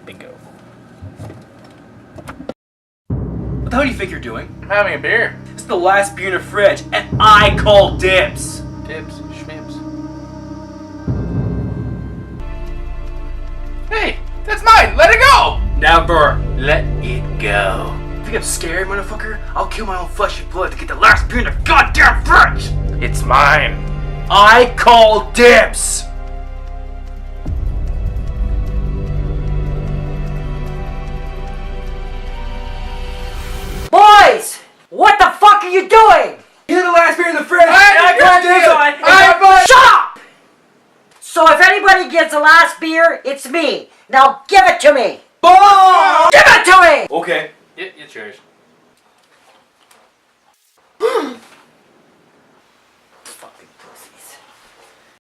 Bingo. What the hell do you think you're doing? I'm having a beer. It's the last beer in the fridge, and I call dibs. Dibs, schmibs. Hey, that's mine. Let it go. Never let it go. Think I'm scared, motherfucker? I'll kill my own flesh and blood to get the last beer in the goddamn fridge. It's mine. I call dibs. Boys! What the fuck are you doing? You're the last beer in the fridge. I call dibs. Shut up! So if anybody gets the last beer, it's me. Now give it to me. Ball. Give it to me! Okay. It's yours. Fucking